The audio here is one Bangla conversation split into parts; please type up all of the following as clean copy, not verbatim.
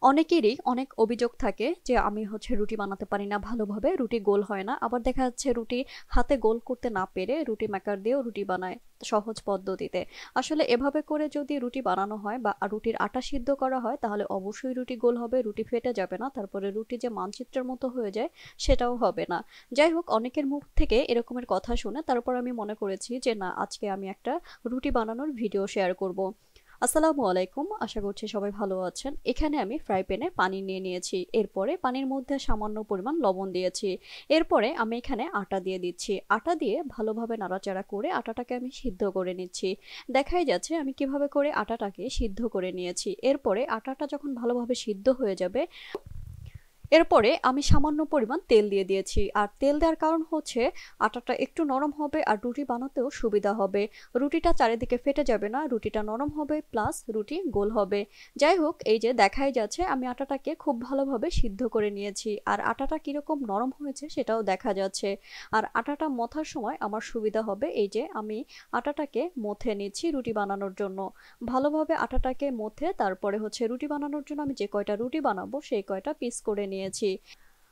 অনেকেরই অনেক অভিযোগ থাকে যে আমি রুটি বানাতে পারি না ভালোভাবে, রুটি গোল হয় না। আবার দেখা যাচ্ছে রুটি হাতে গোল করতে না পেরে রুটি মেকার দিয়েও রুটি বানায় সহজ পদ্ধতিতে। আসলে এভাবে করে যদি রুটি বানানো হয় বা রুটির আটা সিদ্ধ করা হয় তাহলে অবশ্যই রুটি গোল হবে, রুটি ফেটে যাবে না, তারপরে রুটি যে মানচিত্রের মতো হয়ে যায় সেটাও হবে না। যাই হোক, অনেকের মুখ থেকে এরকমের কথা শুনে তারপর আমি মনে করেছি যে না, আজকে আমি একটা রুটি বানানোর ভিডিও শেয়ার করব। আসসালামু আলাইকুম, আশা করছি সবাই ভালো আছেন। এখানে আমি ফ্রাই প্যানে পানি নিয়ে নিয়েছি, এরপরে পানির মধ্যে সামান্য পরিমাণ লবণ দিয়েছি। এরপরে আমি এখানে আটা দিয়ে দিচ্ছি, আটা দিয়ে ভালোভাবে নাড়াচাড়া করে আটাটাকে আমি সিদ্ধ করে নিচ্ছি। দেখাই যাচ্ছে আমি কিভাবে করে আটাটাকে সিদ্ধ করে নিয়েছি। এরপরে আটাটা যখন ভালোভাবে সিদ্ধ হয়ে যাবে, এরপরে আমি সামান্য পরিমাণ তেল দিয়ে দিয়েছি। আর তেল দেওয়ার কারণ হচ্ছে আটাটা একটু নরম হবে আর রুটি বানাতেও সুবিধা হবে। রুটিটা চারিদিকে ফেটে যাবে না, রুটিটা নরম হবে প্লাস রুটি গোল হবে। যাই হোক, এই যে দেখাই যাচ্ছে আমি আটাটাকে খুব ভালোভাবে সিদ্ধ করে নিয়েছি আর আটাটা কিরকম নরম হয়েছে সেটাও দেখা যাচ্ছে। আর আটাটা মথার সময় আমার সুবিধা হবে, এই যে আমি আটাটাকে মথে নিচ্ছি রুটি বানানোর জন্য। ভালোভাবে আটাটাকে মথে তারপরে রুটি বানানোর জন্য আমি যে কয়টা রুটি বানাবো সেই কয়টা পিস করে নিয়েছি।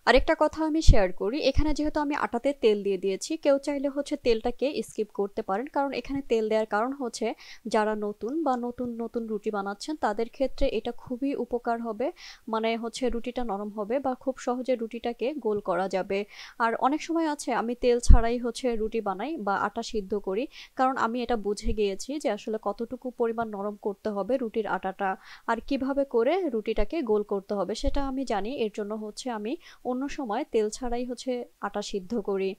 আরেকটা কথা আমি শেয়ার করি, এখানে যেহেতু আমি আটাতে তেল দিয়ে দিয়েছি, কেউ চাইলে তেলটাকে স্কিপ করতে পারেন, কারণ এখানে তেল দেওয়ার কারণ হচ্ছে যারা নতুন বা নতুন নতুন রুটি বানাচ্ছেন তাদের ক্ষেত্রে এটা খুবই উপকার হবে। মানে রুটিটা নরম হবে বা খুব সহজে রুটিটাকে গোল করা যাবে। আর অনেক সময় আছে আমি তেল ছাড়াই রুটি বানাই বা আটা সিদ্ধ করি, কারণ আমি এটা বুঝে গিয়েছি যে আসলে কতটুকু পরিমাণ নরম করতে হবে রুটির আটাটা আর কিভাবে করে রুটিটাকে গোল করতে হবে সেটা আমি জানি। এর জন্য আমি অন্য সময় তেল ছাড়াই আটা সিদ্ধ করি।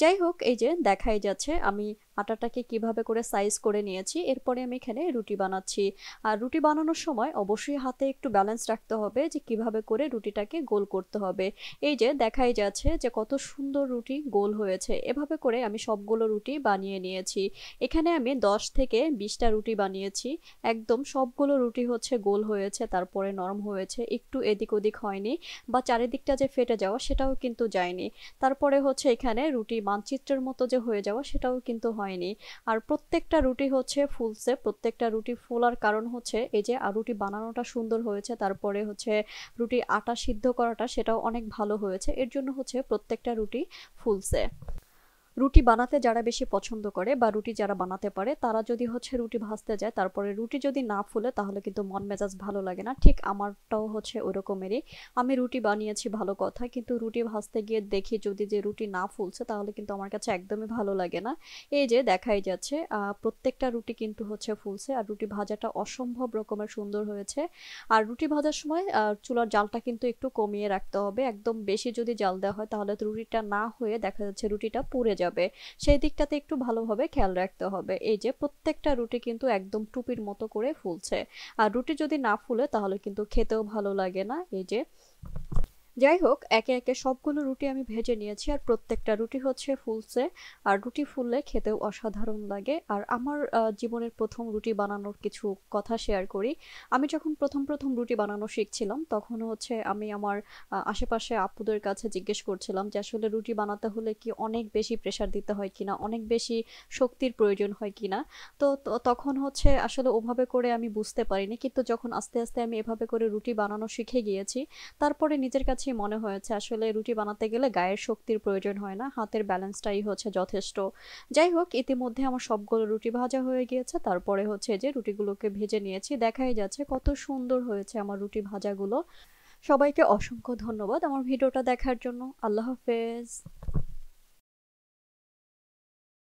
যাই হোক, এই যে দেখাই যাচ্ছে আমি আটাটাকে কিভাবে করে সাইজ করে নিয়েছি। এরপরে আমি এখানে রুটি বানাচ্ছি। আর রুটি বানানোর সময় অবশ্যই হাতে একটু ব্যালেন্স রাখতে হবে যে কিভাবে করে রুটিটাকে গোল করতে হবে। এই যে দেখাই যাচ্ছে যে কত সুন্দর রুটি গোল হয়েছে। এভাবে করে আমি সবগুলো রুটি বানিয়ে নিয়েছি। এখানে আমি 10 থেকে 20টা রুটি বানিয়েছি। একদম সবগুলো রুটি গোল হয়েছে, তারপরে নরম হয়েছে, একটু এদিক ওদিক হয়নি বা চারিদিকটা যে ফেটে যাওয়া সেটাও কিন্তু যায়নি। তারপরে এখানে রুটি মানচিত্রের মতো যে হয়ে যাওয়া সেটাও কিন্তু হয়নি। আর প্রত্যেকটা রুটি ফুলছে। প্রত্যেকটা রুটি ফোলার কারণ এই যে রুটি বানানোটা সুন্দর হয়েছে, তারপরে রুটি আটা সিদ্ধ করাটা সেটাও অনেক ভালো হয়েছে। এর জন্য প্রত্যেকটা রুটি ফুলছে। রুটি বানাতে যারা বেশি পছন্দ করে বা রুটি যারা বানাতে পারে তারা যদি রুটি ভাজতে যায় তারপরে রুটি যদি না ফুলে তাহলে কিন্তু মন মেজাজ ভালো লাগে না। ঠিক আমারটাও ওই রকমেরই। আমি রুটি বানিয়েছি ভালো কথা, কিন্তু রুটি ভাজতে গিয়ে দেখি যদি যে রুটি না ফুলছে তাহলে কিন্তু আমার কাছে একদমই ভালো লাগে না। এই যে দেখাই যাচ্ছে প্রত্যেকটা রুটি কিন্তু ফুলছে আর রুটি ভাজাটা অসম্ভব রকমের সুন্দর হয়েছে। আর রুটি ভাজার সময় চুলার জালটা কিন্তু একটু কমিয়ে রাখতে হবে। একদম বেশি যদি জাল দেওয়া হয় তাহলে তো রুটিটা না হয়ে দেখা যাচ্ছে রুটিটা পুড়ে যাবে। সেই দিকটাতে একটু ভালোভাবে খেয়াল রাখতে হবে। এই যে প্রত্যেকটা রুটি কিন্তু একদম টুপির মতো করে ফুলছে। আর রুটি যদি না ফুলে তাহলে কিন্তু খেতেও ভালো লাগে না। এই যে যাই হোক, একে একে সবগুলো রুটি আমি ভেজে নিয়েছি আর প্রত্যেকটা রুটি ফুলছে। আর রুটি ফুললে খেতেও অসাধারণ লাগে। আর আমার জীবনের প্রথম রুটি বানানোর কিছু কথা শেয়ার করি। আমি যখন প্রথম প্রথম রুটি বানানো শিখছিলাম তখন আমি আমার আশেপাশে আপুদের কাছে জিজ্ঞেস করছিলাম যে আসলে রুটি বানাতে হলে কি অনেক বেশি প্রেসার দিতে হয় কিনা, অনেক বেশি শক্তির প্রয়োজন হয় কিনা। তখন আসলে ওভাবে করে আমি বুঝতে পারিনি, কিন্তু যখন আস্তে আস্তে আমি এভাবে করে রুটি বানানো শিখে গিয়েছি তারপরে নিজের কাছে মনে হয়েছে আসলে রুটি বানাতে গেলে গায়ের শক্তির প্রয়োজন হয় না, হাতের ব্যালেন্সটাই যথেষ্ট। যাই হোক, ইতিমধ্যে আমার সবগুলো রুটি ভাজা হয়ে গিয়েছে। তারপরে যে রুটিগুলোকে ভেজে নিয়েছি, দেখাই যাচ্ছে কত সুন্দর হয়েছে আমার রুটি ভাজাগুলো। সবাইকে অসংখ্য ধন্যবাদ আমার ভিডিওটা দেখার জন্য। আল্লাহ হাফেজ।